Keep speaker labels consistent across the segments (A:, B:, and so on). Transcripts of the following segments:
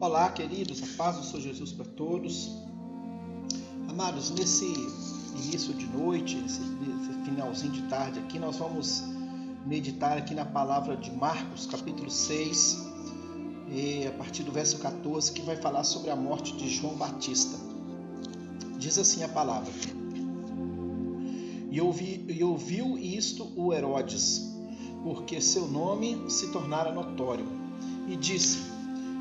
A: Olá, queridos, a paz do Senhor Jesus para todos. Amados, nesse início de noite, nesse finalzinho de tarde aqui, nós vamos meditar aqui na palavra de Marcos, capítulo 6, a partir do verso 14, que vai falar sobre a morte de João Batista. Diz assim a palavra: E ouviu isto o Herodes, porque seu nome se tornara notório, e disse: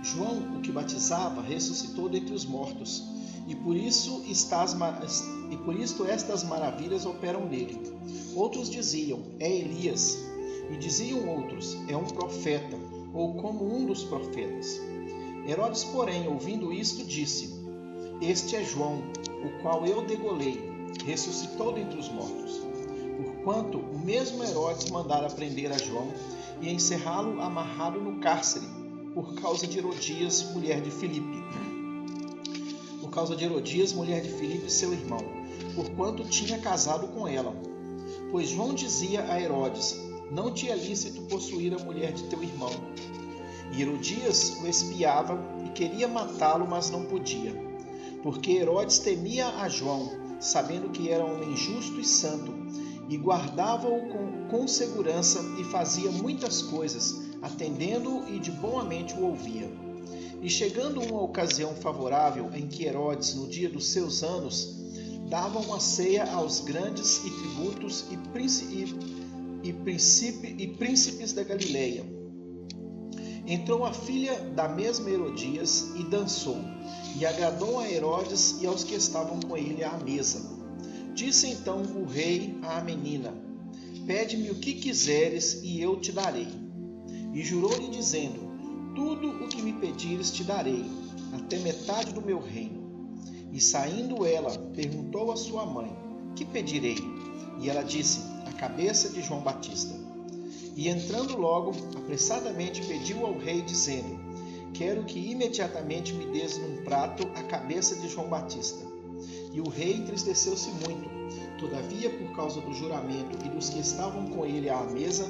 A: João, o que batizava, ressuscitou dentre os mortos, e por isso estas maravilhas operam nele. Outros diziam: é Elias, e diziam outros: é um profeta, ou como um dos profetas. Herodes, porém, ouvindo isto, disse: este é João, o qual eu degolei, ressuscitou dentre os mortos. Porquanto o mesmo Herodes mandara prender a João e encerrá-lo amarrado no cárcere, por causa de Herodias, mulher de Filipe. Seu irmão, porquanto tinha casado com ela. Pois João dizia a Herodes: não te é lícito possuir a mulher de teu irmão. E Herodias o espiava e queria matá-lo, mas não podia, porque Herodes temia a João, sabendo que era homem justo e santo, e guardava-o com segurança e fazia muitas coisas, atendendo-o e de boa mente o ouvia. E chegando uma ocasião favorável em que Herodes, no dia dos seus anos, dava uma ceia aos grandes e tributos e príncipes da Galileia, entrou a filha da mesma Herodias e dançou, e agradou a Herodes e aos que estavam com ele à mesa. Disse então o rei à menina: pede-me o que quiseres e eu te darei. E jurou-lhe dizendo: tudo o que me pedires te darei, até metade do meu reino. E saindo ela, perguntou à sua mãe: que pedirei? E ela disse: a cabeça de João Batista. E entrando logo, apressadamente pediu ao rei, dizendo: quero que imediatamente me des num prato a cabeça de João Batista. E o rei entristeceu-se muito. Todavia, por causa do juramento e dos que estavam com ele à mesa,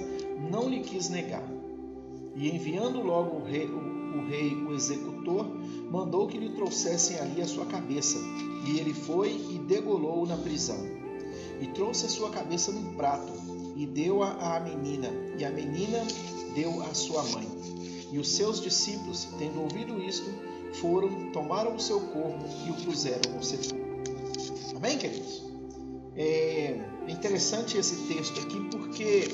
A: não lhe quis negar. E enviando logo o rei o executor, mandou que lhe trouxessem ali a sua cabeça. E ele foi e degolou-o na prisão. E trouxe a sua cabeça num prato, e deu-a à menina, e a menina deu à sua mãe. E os seus discípulos, tendo ouvido isto, foram, tomaram o seu corpo e o puseram no sepulcro. Amém, queridos? É interessante esse texto aqui, porque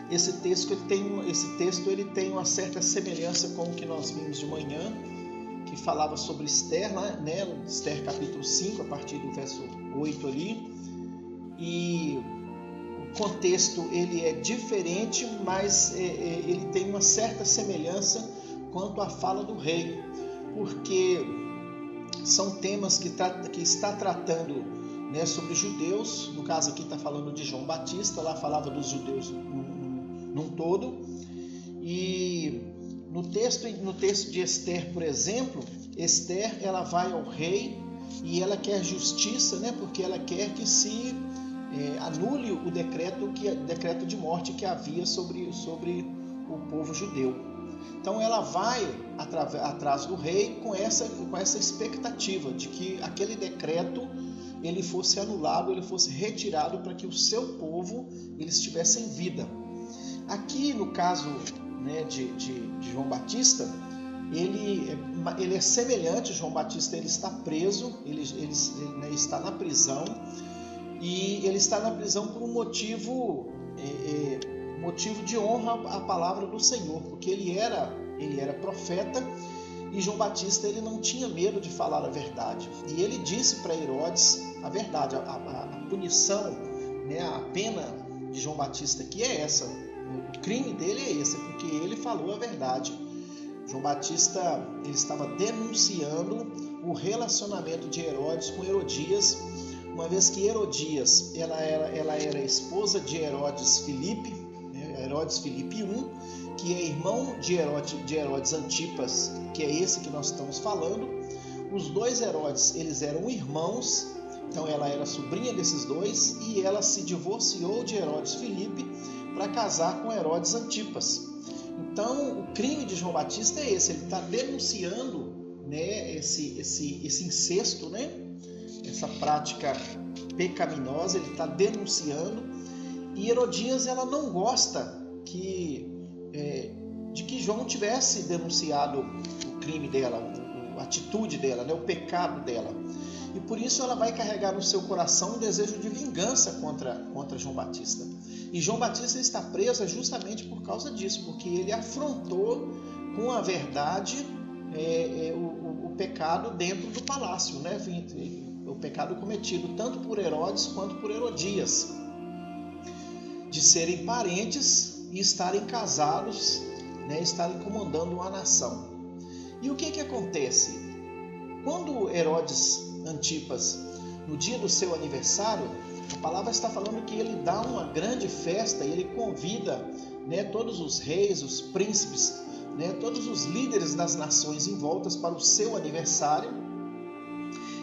A: esse texto ele tem uma certa semelhança com o que nós vimos de manhã, que falava sobre Esther, né? Esther capítulo 5, a partir do verso 8 ali. E o contexto ele é diferente, mas ele tem uma certa semelhança quanto à fala do rei, porque são temas que está tratando, né, sobre judeus. No caso aqui está falando de João Batista, lá falava dos judeus num todo. E no texto de Esther, por exemplo, Esther ela vai ao rei e ela quer justiça, né, porque ela quer que se anule o decreto de morte que havia sobre o povo judeu. Então ela vai atrás do rei com essa expectativa de que aquele decreto ele fosse anulado, ele fosse retirado, para que o seu povo eles tivessem vida. Aqui no caso, né, de João Batista, ele é semelhante. João Batista ele está preso, ele está na prisão, e ele está na prisão por um motivo de honra à palavra do Senhor, porque ele era profeta, e João Batista ele não tinha medo de falar a verdade. E ele disse para Herodes a verdade, a punição, né, a pena de João Batista aqui é essa, o crime dele é esse, porque ele falou a verdade. João Batista ele estava denunciando o relacionamento de Herodes com Herodias, uma vez que Herodias ela era esposa de Herodes Filipe, né, Herodes Filipe I, que é irmão de Herodes Antipas, que é esse que nós estamos falando. Os dois Herodes eles eram irmãos, então ela era sobrinha desses dois, e ela se divorciou de Herodes Filipe para casar com Herodes Antipas. Então, o crime de João Batista é esse, ele está denunciando, né, esse incesto, né, essa prática pecaminosa, ele está denunciando, e Herodias ela não gosta de que João tivesse denunciado o crime dela, a atitude dela, né, o pecado dela. E por isso ela vai carregar no seu coração um desejo de vingança contra João Batista. E João Batista está preso justamente por causa disso, porque ele afrontou com a verdade o pecado dentro do palácio, né? O pecado cometido tanto por Herodes quanto por Herodias, de serem parentes e estarem casados, né? Estarem comandando uma nação. E o que acontece? Quando Herodes Antipas, no dia do seu aniversário, a palavra está falando que ele dá uma grande festa e ele convida, né, todos os reis, os príncipes, né, todos os líderes das nações em voltas para o seu aniversário.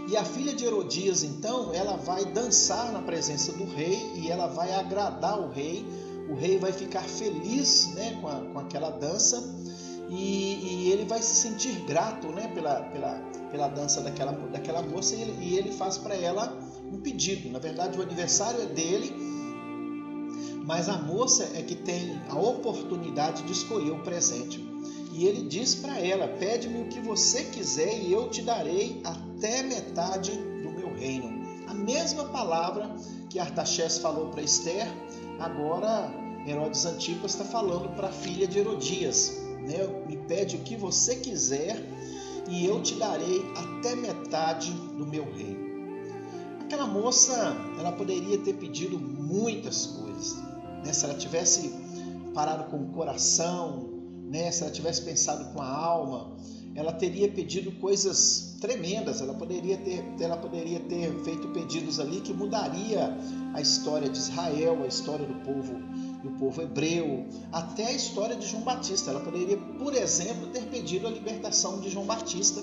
A: E a filha de Herodias, então, ela vai dançar na presença do rei e ela vai agradar o rei vai ficar feliz, né, com aquela dança. E ele vai se sentir grato, né, pela dança daquela moça, e ele faz para ela um pedido. Na verdade, o aniversário é dele, mas a moça é que tem a oportunidade de escolher o presente. E ele diz para ela: pede-me o que você quiser e eu te darei até metade do meu reino. A mesma palavra que Artaxerxes falou para Esther, agora Herodes Antipas está falando para a filha de Herodias. Me pede o que você quiser e eu te darei até metade do meu reino. Aquela moça, ela poderia ter pedido muitas coisas, né? Se ela tivesse parado com o coração, né? Se ela tivesse pensado com a alma, ela teria pedido coisas tremendas. Ela poderia ter feito pedidos ali que mudaria a história de Israel, a história do povo hebreu, até a história de João Batista. Ela poderia, por exemplo, ter pedido a libertação de João Batista,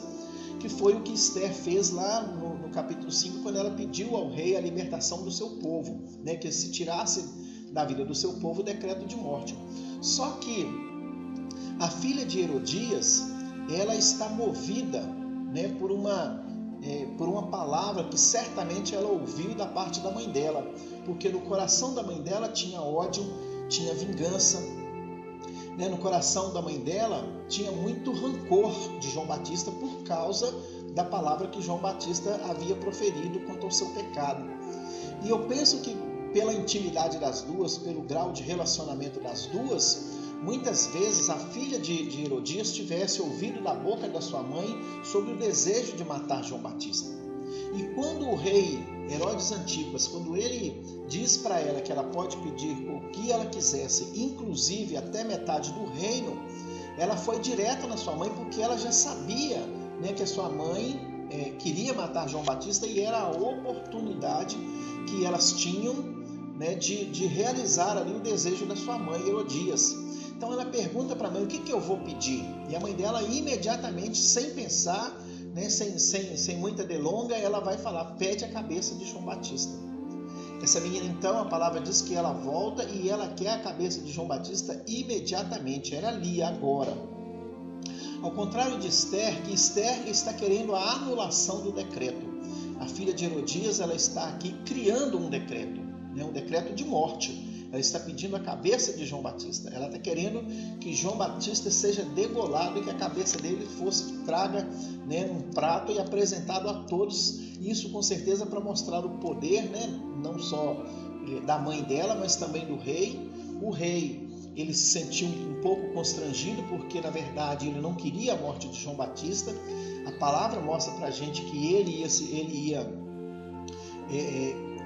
A: que foi o que Esther fez lá no capítulo 5, quando ela pediu ao rei a libertação do seu povo, né, que se tirasse da vida do seu povo o decreto de morte. Só que a filha de Herodias, ela está movida, né, por uma palavra que certamente ela ouviu da parte da mãe dela, porque no coração da mãe dela tinha ódio, tinha vingança, né? No coração da mãe dela tinha muito rancor de João Batista por causa da palavra que João Batista havia proferido quanto ao seu pecado. E eu penso que pela intimidade das duas, pelo grau de relacionamento das duas, muitas vezes a filha de Herodias tivesse ouvido da boca da sua mãe sobre o desejo de matar João Batista. E quando o rei Herodes Antipas, quando ele diz para ela que ela pode pedir o que ela quisesse, inclusive até metade do reino, ela foi direta na sua mãe, porque ela já sabia, né, que a sua mãe queria matar João Batista, e era a oportunidade que elas tinham, né, de realizar ali o desejo da sua mãe Herodias. Então ela pergunta para a mãe: o que eu vou pedir? E a mãe dela imediatamente, sem pensar, né, sem muita delonga, ela vai falar: pede a cabeça de João Batista. Essa menina, então, a palavra diz que ela volta e ela quer a cabeça de João Batista imediatamente, era ali, agora. Ao contrário de Esther, que Esther está querendo a anulação do decreto. A filha de Herodias, ela está aqui criando um decreto, né, um decreto de morte. Ela está pedindo a cabeça de João Batista. Ela está querendo que João Batista seja degolado e que a cabeça dele fosse traga, né, num prato e apresentado a todos. Isso com certeza para mostrar o poder, né, não só da mãe dela, mas também do rei. O rei, ele se sentiu um pouco constrangido, porque na verdade ele não queria a morte de João Batista. A palavra mostra para a gente que ele ia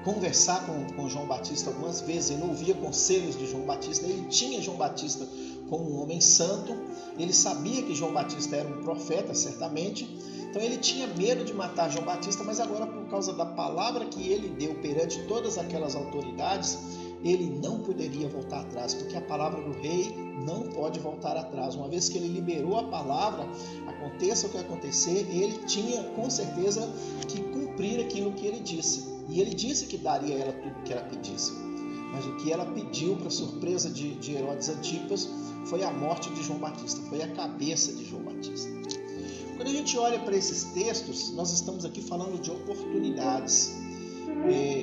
A: conversar com João Batista algumas vezes. Ele ouvia conselhos de João Batista, ele tinha João Batista como um homem santo, ele sabia que João Batista era um profeta, certamente, então ele tinha medo de matar João Batista, mas agora, por causa da palavra que ele deu perante todas aquelas autoridades, ele não poderia voltar atrás, porque a palavra do rei não pode voltar atrás. Uma vez que ele liberou a palavra, aconteça o que acontecer, ele tinha com certeza que cumprir aquilo que ele disse. E ele disse que daria a ela tudo que ela pedisse. mas o que ela pediu, para surpresa de Herodes Antipas, foi a morte de João Batista, foi a cabeça de João Batista. Quando a gente olha para esses textos, nós estamos aqui falando de oportunidades.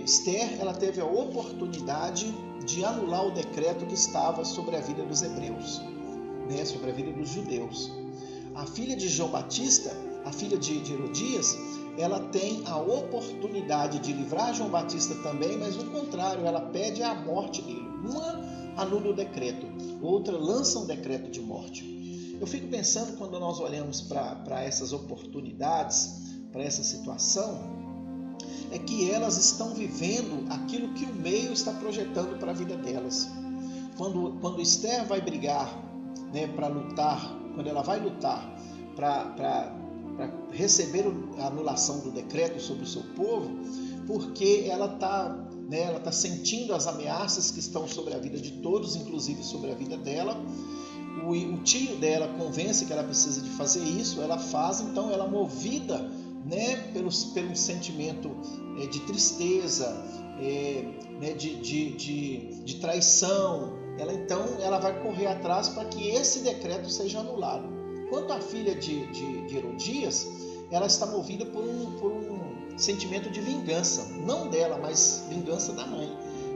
A: Esther, ela teve a oportunidade de anular o decreto que estava sobre a vida dos hebreus, né, sobre a vida dos judeus. A filha de João Batista, a filha de Herodias, ela tem a oportunidade de livrar João Batista também, mas no contrário, ela pede a morte dele. Uma anula o decreto, outra lança um decreto de morte. Eu fico pensando, quando nós olhamos para essas oportunidades, para essa situação, é que elas estão vivendo aquilo que o meio está projetando para a vida delas. Quando Esther vai brigar, né, para lutar, quando ela vai lutar para receber a anulação do decreto sobre o seu povo, porque ela está sentindo as ameaças que estão sobre a vida de todos, inclusive sobre a vida dela. O tio dela convence que ela precisa de fazer isso, ela faz, então ela movida, né, pelo sentimento de tristeza, né, de traição, ela vai correr atrás para que esse decreto seja anulado. Quanto à filha de Herodias, ela está movida por um sentimento de vingança, não dela, mas vingança da mãe,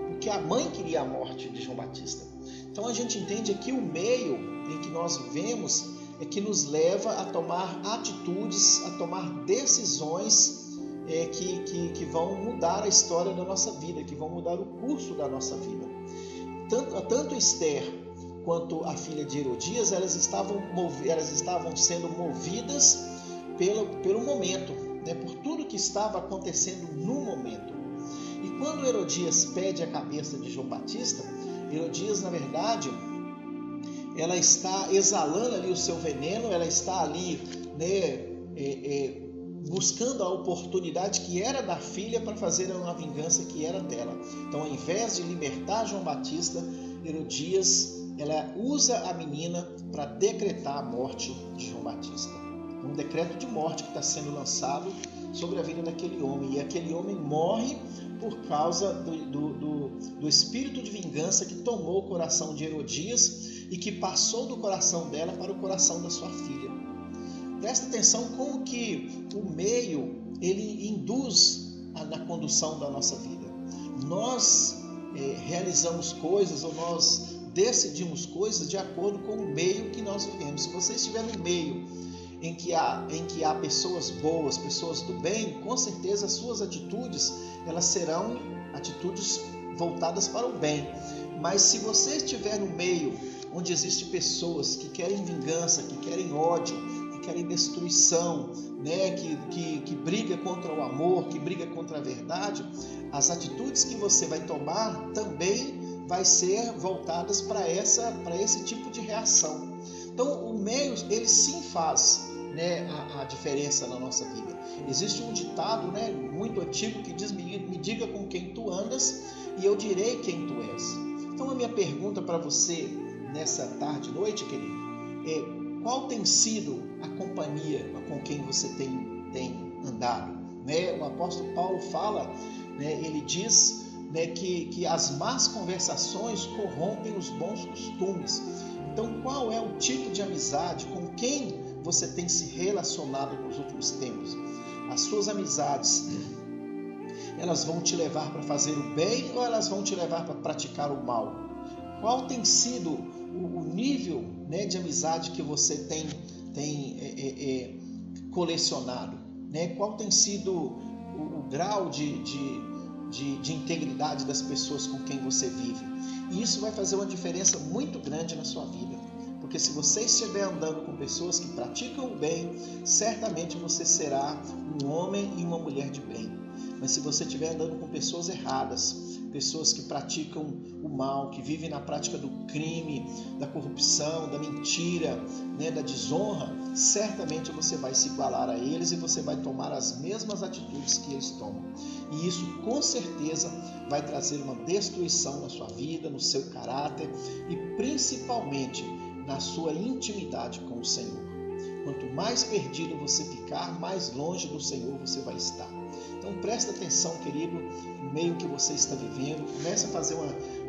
A: porque a mãe queria a morte de João Batista. Então a gente entende aqui o meio em que nós vivemos é que nos leva a tomar atitudes, a tomar decisões que vão mudar a história da nossa vida, que vão mudar o curso da nossa vida. Tanto Esther quanto a filha de Herodias, elas estavam sendo movidas pelo momento, né, por tudo que estava acontecendo no momento. E quando Herodias pede a cabeça de João Batista, Herodias, na verdade, ela está exalando ali o seu veneno, ela está ali, né, buscando a oportunidade que era da filha para fazer uma vingança que era dela. Então, ao invés de libertar João Batista, Herodias, ela usa a menina para decretar a morte de João Batista. Um decreto de morte que está sendo lançado sobre a vida daquele homem. E aquele homem morre por causa do espírito de vingança que tomou o coração de Herodias e que passou do coração dela para o coração da sua filha. Presta atenção como que o meio, ele induz na condução da nossa vida. Nós realizamos coisas, ou nós decidimos coisas de acordo com o meio que nós vivemos. Se você estiver no meio em que há pessoas boas, pessoas do bem, com certeza as suas atitudes, elas serão atitudes voltadas para o bem. Mas se você estiver no meio onde existem pessoas que querem vingança, que querem ódio, que querem destruição, né, que briga contra o amor, que briga contra a verdade, as atitudes que você vai tomar também vai ser voltadas para esse tipo de reação. Então o meio, ele sim faz, né, a diferença na nossa vida. Existe um ditado, né, muito antigo que diz: me diga com quem tu andas e eu direi quem tu és. Então a minha pergunta para você nessa tarde e noite, querido, é: qual tem sido a companhia com quem você tem andado? Né? O apóstolo Paulo fala, né, ele diz, né, que as más conversações corrompem os bons costumes. Então, qual é o tipo de amizade, com quem você tem se relacionado nos últimos tempos? As suas amizades, elas vão te levar para fazer o bem ou elas vão te levar para praticar o mal? Qual tem sido o nível, né, de amizade que você tem colecionado? Né? Qual tem sido o grau de integridade das pessoas com quem você vive? E isso vai fazer uma diferença muito grande na sua vida. Porque se você estiver andando com pessoas que praticam o bem, certamente você será um homem e uma mulher de bem. Mas se você estiver andando com pessoas erradas, pessoas que praticam o mal, que vivem na prática do crime, da corrupção, da mentira, né, da desonra, certamente você vai se igualar a eles e você vai tomar as mesmas atitudes que eles tomam. E isso com certeza vai trazer uma destruição na sua vida, no seu caráter e principalmente na sua intimidade com o Senhor. Quanto mais perdido você ficar, mais longe do Senhor você vai estar. Então presta atenção, querido, no meio que você está vivendo. Comece a fazer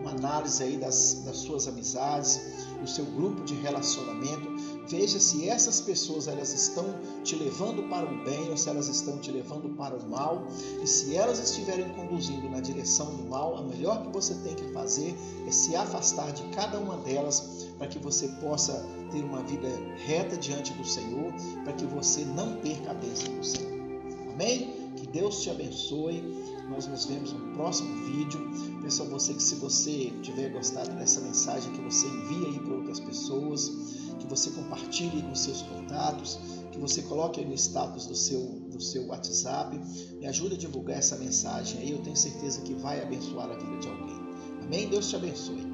A: uma análise aí das suas amizades, do seu grupo de relacionamento. Veja se essas pessoas elas estão te levando para o bem ou se elas estão te levando para o mal. E se elas estiverem conduzindo na direção do mal, a melhor que você tem que fazer é se afastar de cada uma delas para que você possa ter uma vida reta diante do Senhor, para que você não perca a bênção do Senhor. Amém? Que Deus te abençoe. Nós nos vemos no próximo vídeo. Peço a você que, se você tiver gostado dessa mensagem, que você envie aí para outras pessoas, que você compartilhe com seus contatos, que você coloque aí no status do seu WhatsApp. Me ajude a divulgar essa mensagem aí. Eu tenho certeza que vai abençoar a vida de alguém. Amém? Deus te abençoe.